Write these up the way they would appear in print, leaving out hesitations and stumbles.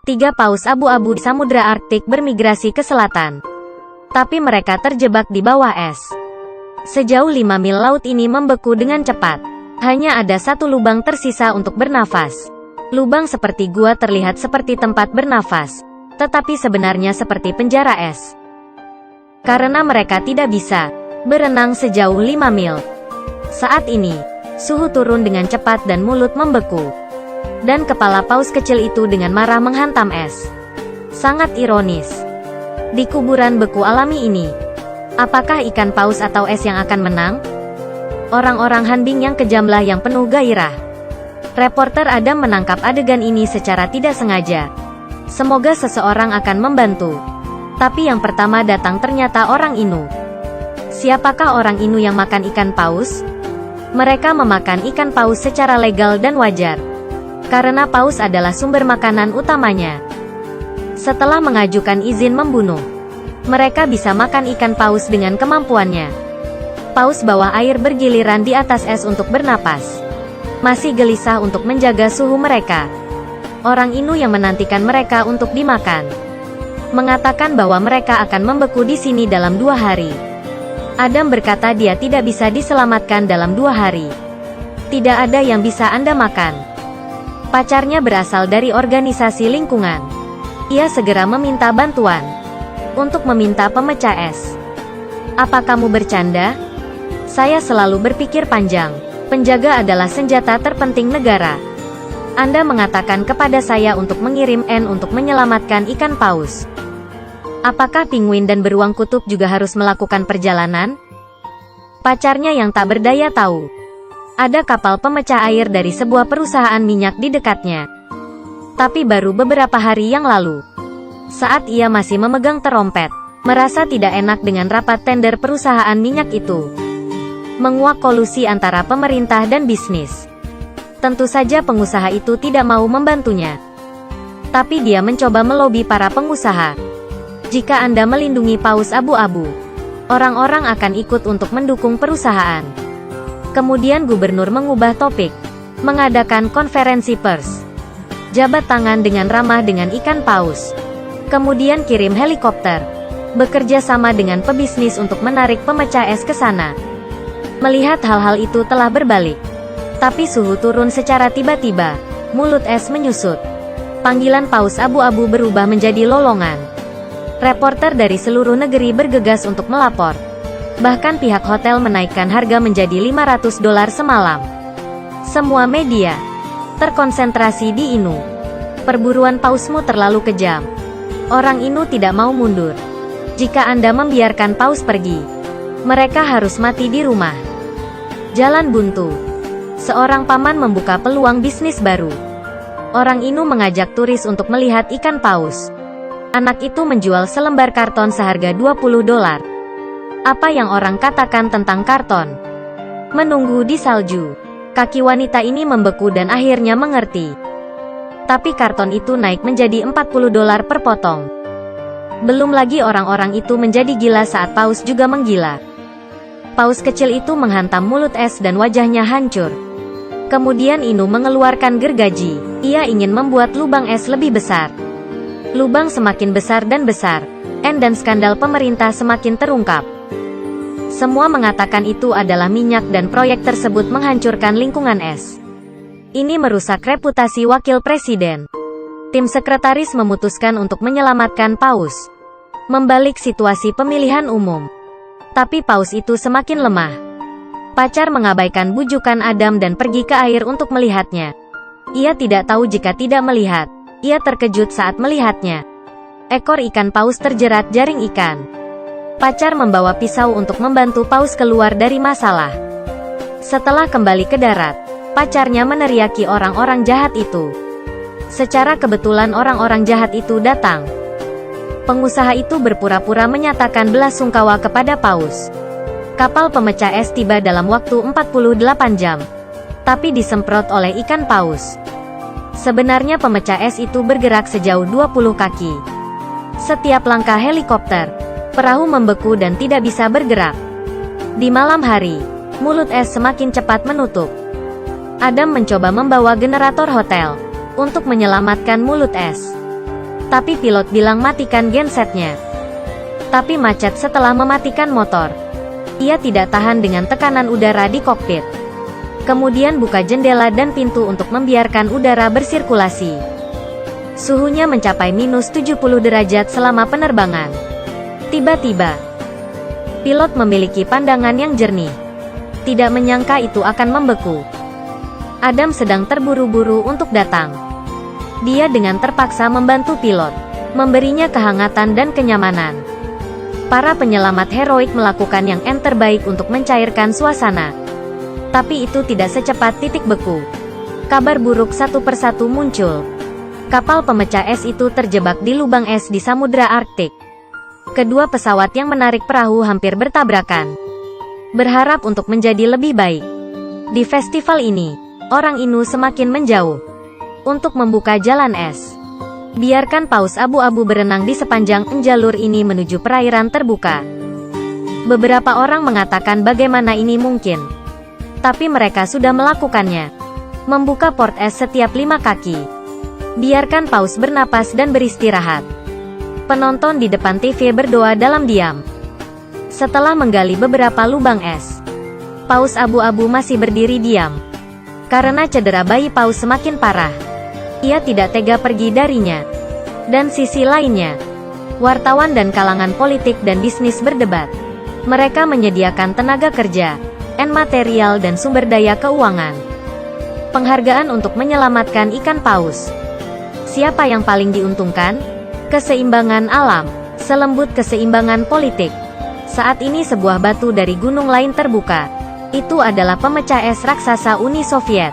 3 paus abu-abu di Samudra Arktik bermigrasi ke selatan. Tapi mereka terjebak di bawah es. Sejauh 5 mil laut ini membeku dengan cepat. Hanya ada satu lubang tersisa untuk bernafas. Lubang seperti gua terlihat seperti tempat bernafas, tetapi sebenarnya seperti penjara es. Karena mereka tidak bisa berenang sejauh 5 mil. Saat ini, suhu turun dengan cepat dan mulut membeku. Dan kepala paus kecil itu dengan marah menghantam es. Sangat ironis. Di kuburan beku alami ini, apakah ikan paus atau es yang akan menang? Orang-orang Hanbing yang kejamlah yang penuh gairah. Reporter Adam menangkap adegan ini secara tidak sengaja. Semoga seseorang akan membantu. Tapi yang pertama datang ternyata orang Inu. Siapakah orang Inu yang makan ikan paus? Mereka memakan ikan paus secara legal dan wajar. Karena paus adalah sumber makanan utamanya. Setelah mengajukan izin membunuh, mereka bisa makan ikan paus dengan kemampuannya. Paus bawah air bergiliran di atas es untuk bernapas. Masih gelisah untuk menjaga suhu mereka. Orang Inu yang menantikan mereka untuk dimakan mengatakan bahwa mereka akan membeku di sini dalam 2 hari. Adam berkata dia tidak bisa diselamatkan dalam 2 hari. Tidak ada yang bisa Anda makan. Pacarnya berasal dari organisasi lingkungan. Ia segera meminta bantuan untuk meminta pemecah es. Apa kamu bercanda? Saya selalu berpikir panjang. Penjaga adalah senjata terpenting negara. Anda mengatakan kepada saya untuk mengirim N untuk menyelamatkan ikan paus. Apakah penguin dan beruang kutub juga harus melakukan perjalanan? Pacarnya yang tak berdaya tahu. Ada kapal pemecah air dari sebuah perusahaan minyak di dekatnya. Tapi baru beberapa hari yang lalu, saat ia masih memegang terompet, merasa tidak enak dengan rapat tender perusahaan minyak itu. Menguak kolusi antara pemerintah dan bisnis. Tentu saja pengusaha itu tidak mau membantunya. Tapi dia mencoba melobi para pengusaha. Jika Anda melindungi paus abu-abu, orang-orang akan ikut untuk mendukung perusahaan. Kemudian gubernur mengubah topik, mengadakan konferensi pers. Jabat tangan dengan ramah dengan ikan paus. Kemudian kirim helikopter. Bekerja sama dengan pebisnis untuk menarik pemecah es ke sana. Melihat hal-hal itu telah berbalik. Tapi suhu turun secara tiba-tiba. Mulut es menyusut. Panggilan paus abu-abu berubah menjadi lolongan. Reporter dari seluruh negeri bergegas untuk melapor. Bahkan pihak hotel menaikkan harga menjadi $500 semalam. Semua media terkonsentrasi di Inu. Perburuan pausmu terlalu kejam. Orang Inu tidak mau mundur. Jika Anda membiarkan paus pergi, mereka harus mati di rumah. Jalan buntu. Seorang paman membuka peluang bisnis baru. Orang Inu mengajak turis untuk melihat ikan paus. Anak itu menjual selembar karton seharga $20. Apa yang orang katakan tentang karton? Menunggu di salju. Kaki wanita ini membeku dan akhirnya mengerti. Tapi karton itu naik menjadi $40 per potong. Belum lagi orang-orang itu menjadi gila saat paus juga menggila. Paus kecil itu menghantam mulut es dan wajahnya hancur. Kemudian Inu mengeluarkan gergaji. Ia ingin membuat lubang es lebih besar. Lubang semakin besar dan besar. Dan skandal pemerintah semakin terungkap. Semua mengatakan itu adalah minyak dan proyek tersebut menghancurkan lingkungan es. Ini merusak reputasi wakil presiden. Tim sekretaris memutuskan untuk menyelamatkan paus. Membalik situasi pemilihan umum. Tapi paus itu semakin lemah. Pacar mengabaikan bujukan Adam dan pergi ke air untuk melihatnya. Ia tidak tahu jika tidak melihat. Ia terkejut saat melihatnya. Ekor ikan paus terjerat jaring ikan. Pacar membawa pisau untuk membantu paus keluar dari masalah. Setelah kembali ke darat, pacarnya meneriaki orang-orang jahat itu. Secara kebetulan orang-orang jahat itu datang. Pengusaha itu berpura-pura menyatakan belasungkawa kepada paus. Kapal pemecah es tiba dalam waktu 48 jam. Tapi disemprot oleh ikan paus. Sebenarnya pemecah es itu bergerak sejauh 20 kaki. Setiap langkah helikopter, perahu membeku dan tidak bisa bergerak. Di malam hari, mulut es semakin cepat menutup. Adam mencoba membawa generator hotel untuk menyelamatkan mulut es. Tapi pilot bilang matikan gensetnya. Tapi macet setelah mematikan motor. Ia tidak tahan dengan tekanan udara di kokpit. Kemudian buka jendela dan pintu untuk membiarkan udara bersirkulasi. Suhunya mencapai minus 70 derajat selama penerbangan. Tiba-tiba, pilot memiliki pandangan yang jernih. Tidak menyangka itu akan membeku. Adam sedang terburu-buru untuk datang. Dia dengan terpaksa membantu pilot, memberinya kehangatan dan kenyamanan. Para penyelamat heroik melakukan yang terbaik untuk mencairkan suasana. Tapi itu tidak secepat titik beku. Kabar buruk satu persatu muncul. Kapal pemecah es itu terjebak di lubang es di Samudra Arktik. Kedua pesawat yang menarik perahu hampir bertabrakan. Berharap untuk menjadi lebih baik. Di festival ini, orang Inu semakin menjauh. Untuk membuka jalan es. Biarkan paus abu-abu berenang di sepanjang jalur ini menuju perairan terbuka. Beberapa orang mengatakan bagaimana ini mungkin. Tapi mereka sudah melakukannya. Membuka port es setiap 5 kaki. Biarkan paus bernapas dan beristirahat. Penonton di depan TV berdoa dalam diam. Setelah menggali beberapa lubang es, paus abu-abu masih berdiri diam. Karena cedera bayi paus semakin parah. Ia tidak tega pergi darinya. Dan sisi lainnya, wartawan dan kalangan politik dan bisnis berdebat. Mereka menyediakan tenaga kerja, material dan sumber daya keuangan. Penghargaan untuk menyelamatkan ikan paus. Siapa yang paling diuntungkan? Keseimbangan alam, selembut keseimbangan politik. Saat ini sebuah batu dari gunung lain terbuka. Itu adalah pemecah es raksasa Uni Soviet.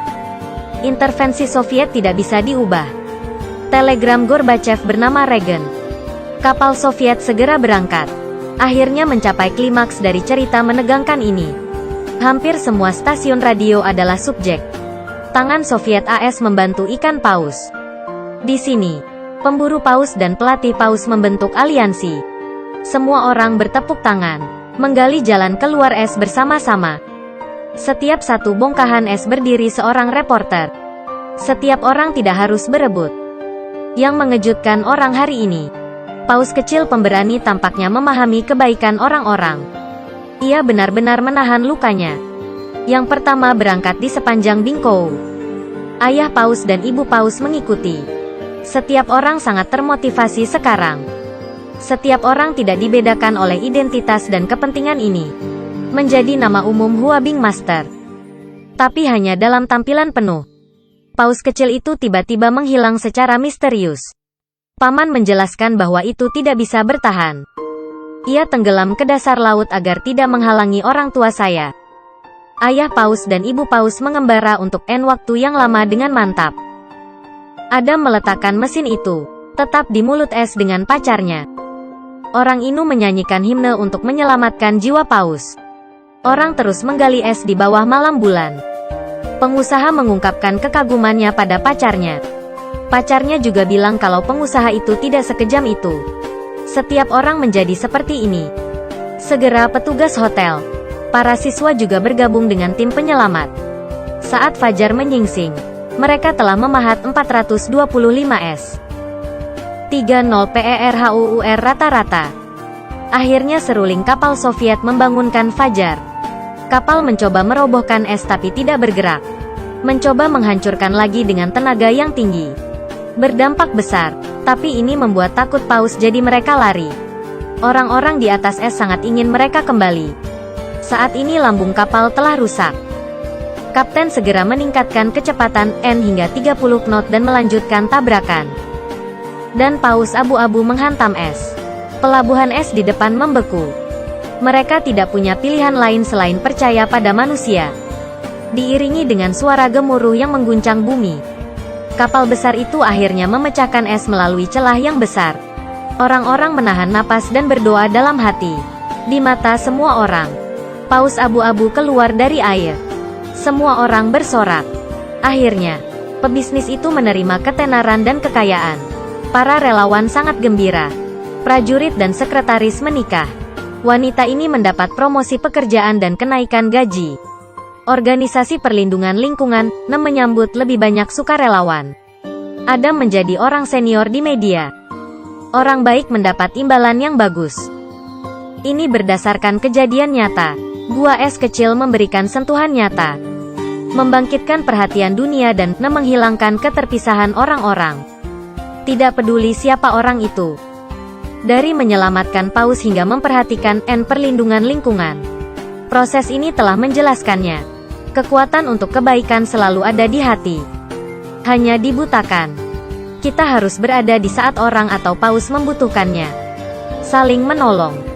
Intervensi Soviet tidak bisa diubah. Telegram Gorbachev bernama Reagan. Kapal Soviet segera berangkat. Akhirnya mencapai klimaks dari cerita menegangkan ini. Hampir semua stasiun radio adalah subjek. Tangan Soviet AS membantu ikan paus. Di sini, pemburu paus dan pelatih paus membentuk aliansi. Semua orang bertepuk tangan, menggali jalan keluar es bersama-sama. Setiap satu bongkahan es berdiri seorang reporter. Setiap orang tidak harus berebut. Yang mengejutkan orang hari ini, paus kecil pemberani tampaknya memahami kebaikan orang-orang. Ia benar-benar menahan lukanya. Yang pertama berangkat di sepanjang Bingkou. Ayah paus dan ibu paus mengikuti. Setiap orang sangat termotivasi sekarang. Setiap orang tidak dibedakan oleh identitas dan kepentingan ini. Menjadi nama umum Huabing Master. Tapi hanya dalam tampilan penuh. Paus kecil itu tiba-tiba menghilang secara misterius. Paman menjelaskan bahwa itu tidak bisa bertahan. Ia tenggelam ke dasar laut agar tidak menghalangi orang tua saya. Ayah paus dan ibu paus mengembara untuk waktu yang lama dengan mantap. Adam meletakkan mesin itu, tetap di mulut es dengan pacarnya. Orang Inu menyanyikan himne untuk menyelamatkan jiwa paus. Orang terus menggali es di bawah malam bulan. Pengusaha mengungkapkan kekagumannya pada pacarnya. Pacarnya juga bilang kalau pengusaha itu tidak sekejam itu. Setiap orang menjadi seperti ini. Segera petugas hotel. Para siswa juga bergabung dengan tim penyelamat. Saat fajar menyingsing, mereka telah memahat 425 es. 30 PERHUUR rata-rata. Akhirnya seruling kapal Soviet membangunkan fajar. Kapal mencoba merobohkan es tapi tidak bergerak. Mencoba menghancurkan lagi dengan tenaga yang tinggi. Berdampak besar, tapi ini membuat takut paus jadi mereka lari. Orang-orang di atas es sangat ingin mereka kembali. Saat ini lambung kapal telah rusak. Kapten segera meningkatkan kecepatan hingga 30 knot dan melanjutkan tabrakan. Dan paus abu-abu menghantam es. Pelabuhan es di depan membeku. Mereka tidak punya pilihan lain selain percaya pada manusia. Diiringi dengan suara gemuruh yang mengguncang bumi. Kapal besar itu akhirnya memecahkan es melalui celah yang besar. Orang-orang menahan napas dan berdoa dalam hati. Di mata semua orang, paus abu-abu keluar dari air. Semua orang bersorak. Akhirnya, pebisnis itu menerima ketenaran dan kekayaan. Para relawan sangat gembira. Prajurit dan sekretaris menikah. Wanita ini mendapat promosi pekerjaan dan kenaikan gaji. Organisasi perlindungan lingkungan menyambut lebih banyak sukarelawan. Adam menjadi orang senior di media. orang baik mendapat imbalan yang bagus. Ini berdasarkan kejadian nyata. Gua es kecil memberikan sentuhan nyata, membangkitkan perhatian dunia dan menghilangkan keterpisahan orang-orang. Tidak peduli siapa orang itu. Dari menyelamatkan paus hingga memperhatikan perlindungan lingkungan. Proses ini telah menjelaskannya. Kekuatan untuk kebaikan selalu ada di hati. Hanya dibutakan. Kita harus berada di saat orang atau paus membutuhkannya. Saling menolong.